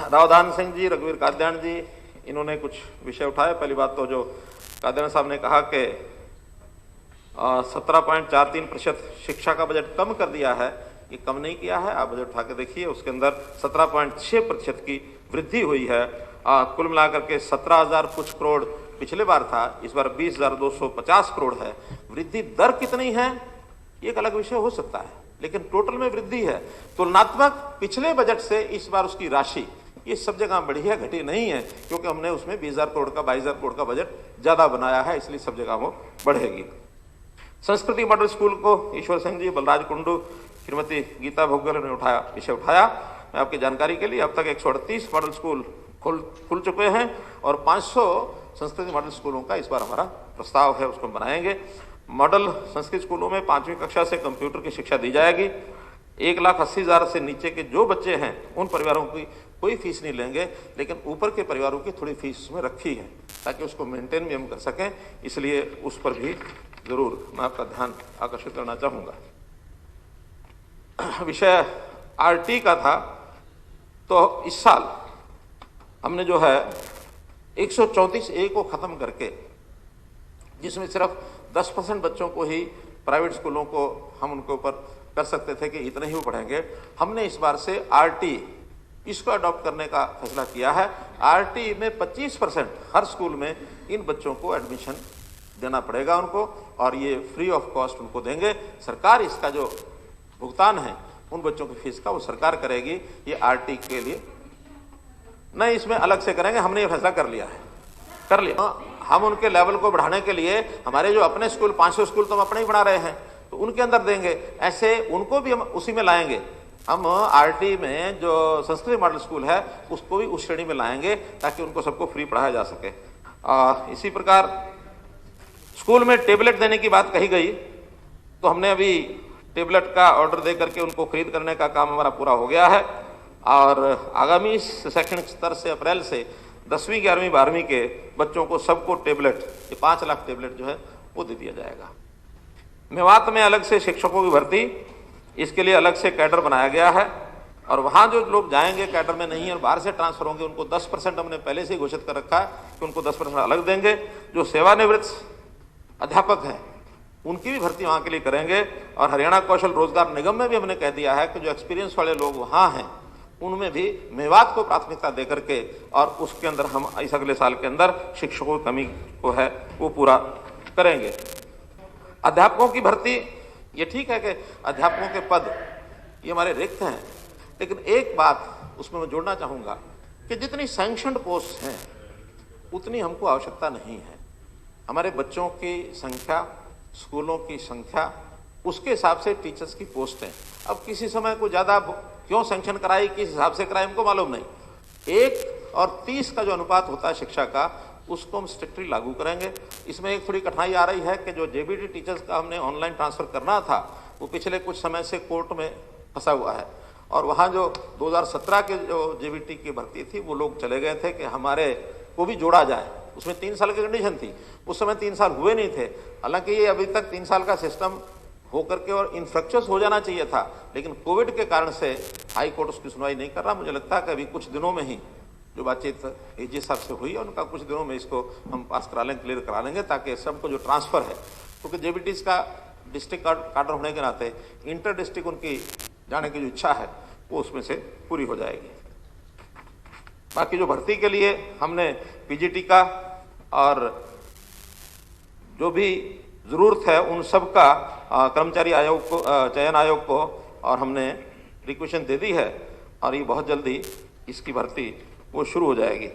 रावधान सिंह जी, रघुवीर काद्यान जी, इन्होंने कुछ विषय उठाए। पहली बात तो जो काद्यान साहब ने कहा कि 17.43% शिक्षा का बजट कम कर दिया है, ये कम नहीं किया है। आप बजट उठा के देखिए, उसके अंदर 17.6% की वृद्धि हुई है। कुल मिलाकर के 17,000 कुछ करोड़ पिछले बार था, इस बार 20,250 करोड़ है। वृद्धि दर कितनी है ये एक अलग विषय हो सकता है, लेकिन टोटल में वृद्धि है। तुलनात्मक पिछले बजट से इस बार उसकी राशि ये सब जगह बढ़ी है, घटी नहीं है, क्योंकि हमने उसमें 20,000 करोड़ का 22,000 करोड़ का बजट ज्यादा बनाया है, इसलिए सब जगह वो बढ़ेगी। संस्कृति मॉडल स्कूल को ईश्वर सिंह जी, बलराज कुंडू, श्रीमती गीता भोगल ने विषय उठाया। मैं आपकी जानकारी के लिए अब तक 138 मॉडल स्कूल खुल चुके हैं और 500 संस्कृति मॉडल स्कूलों का इस बार हमारा प्रस्ताव है, उसको बनाएंगे। मॉडल संस्कृत स्कूलों में 5वीं कक्षा से कंप्यूटर की शिक्षा दी जाएगी। 1,80,000 से नीचे के जो बच्चे हैं उन परिवारों की कोई फीस नहीं लेंगे, लेकिन ऊपर के परिवारों की थोड़ी फीस उसमें रखी है ताकि उसको मेंटेन भी हम कर सकें, इसलिए उस पर भी जरूर मैं आपका ध्यान आकर्षित करना चाहूँगा। विषय आरटी का था, तो इस साल हमने जो है 134A को ख़त्म करके, जिसमें सिर्फ 10% बच्चों को ही प्राइवेट स्कूलों को हम उनके ऊपर कर सकते थे कि इतने ही वो पढ़ेंगे, हमने इस बार से आरटी इसको अडॉप्ट करने का फैसला किया है। आरटी में 25% हर स्कूल में इन बच्चों को एडमिशन देना पड़ेगा उनको, और ये फ्री ऑफ कॉस्ट उनको देंगे। सरकार इसका जो भुगतान है उन बच्चों की फीस का वो सरकार करेगी। ये आरटी के लिए नहीं, इसमें अलग से करेंगे, हमने ये फैसला कर लिया है, कर लिया। हम उनके लेवल को बढ़ाने के लिए हमारे जो अपने स्कूल 500 स्कूल तो हम अपने ही बना रहे हैं, तो उनके अंदर देंगे, ऐसे उनको भी हम उसी में लाएंगे। हम आरटी में जो संस्कृत मॉडल स्कूल है उसको भी उस श्रेणी में लाएंगे ताकि उनको सबको फ्री पढ़ाया जा सके। इसी प्रकार स्कूल में टेबलेट देने की बात कही गई, तो हमने अभी टेबलेट का ऑर्डर दे करके उनको खरीद करने का काम हमारा पूरा हो गया है, और आगामी शैक्षणिक स्तर से अप्रैल से 10वीं 11वीं 12वीं के बच्चों को सबको टेबलेट, ये 5 लाख टेबलेट जो है वो दे दिया जाएगा। मेवात में अलग से शिक्षकों की भर्ती, इसके लिए अलग से कैडर बनाया गया है, और वहाँ जो लोग जाएंगे कैडर में नहीं है और बाहर से ट्रांसफर होंगे, उनको 10% हमने पहले से ही घोषित कर रखा है कि उनको 10% अलग देंगे। जो सेवानिवृत्त अध्यापक हैं उनकी भी भर्ती वहाँ के लिए करेंगे, और हरियाणा कौशल रोजगार निगम में भी हमने कह दिया है कि जो एक्सपीरियंस वाले लोग वहाँ हैं उनमें भी मेवात को प्राथमिकता दे करके, और उसके अंदर हम इस अगले साल के अंदर शिक्षकों की कमी को है वो पूरा करेंगे। अध्यापकों की भर्ती, ये ठीक है कि अध्यापकों के पद ये हमारे रिक्त हैं, लेकिन एक बात उसमें मैं जोड़ना चाहूँगा कि जितनी सैंक्शनड पोस्ट हैं उतनी हमको आवश्यकता नहीं है। हमारे बच्चों की संख्या, स्कूलों की संख्या, उसके हिसाब से टीचर्स की पोस्ट हैं। अब किसी समय को ज़्यादा क्यों सैंक्शन कराई, किस हिसाब से कराई, हमको मालूम नहीं। 1 और 30 का जो अनुपात होता है शिक्षा का, उसको हम स्ट्रिक्टली लागू करेंगे। इसमें एक थोड़ी कठिनाई आ रही है कि जो जेबीटी टीचर्स का हमने ऑनलाइन ट्रांसफ़र करना था वो पिछले कुछ समय से कोर्ट में फंसा हुआ है, और वहाँ जो 2017 के जो जेबीटी की भर्ती थी वो लोग चले गए थे कि हमारे को भी जोड़ा जाए, उसमें 3 साल की कंडीशन थी। उस समय 3 साल हुए नहीं थे, हालांकि ये अभी तक 3 साल का सिस्टम होकर के और इन्फ्रक्चर्स हो जाना चाहिए था, लेकिन कोविड के कारण से हाई कोर्ट उसकी सुनवाई नहीं कर रहा। मुझे लगता है कि अभी कुछ दिनों में ही जो बातचीत एजी साहब से हुई है उनका कुछ दिनों में इसको हम पास करा लेंगे, क्लियर करा लेंगे, ताकि सबको जो ट्रांसफ़र है, क्योंकि जेबीटीज का डिस्ट्रिक्ट कार्डर होने के नाते इंटर डिस्ट्रिक्ट उनकी जाने की जो इच्छा है वो उसमें से पूरी हो जाएगी। बाकी जो भर्ती के लिए हमने पीजीटी का और जो भी ज़रूरत है उन सब का कर्मचारी आयोग को, चयन आयोग को, और हमने रिक्वेशन दे दी है, और ये बहुत जल्दी इसकी भर्ती वो शुरू हो जाएगी।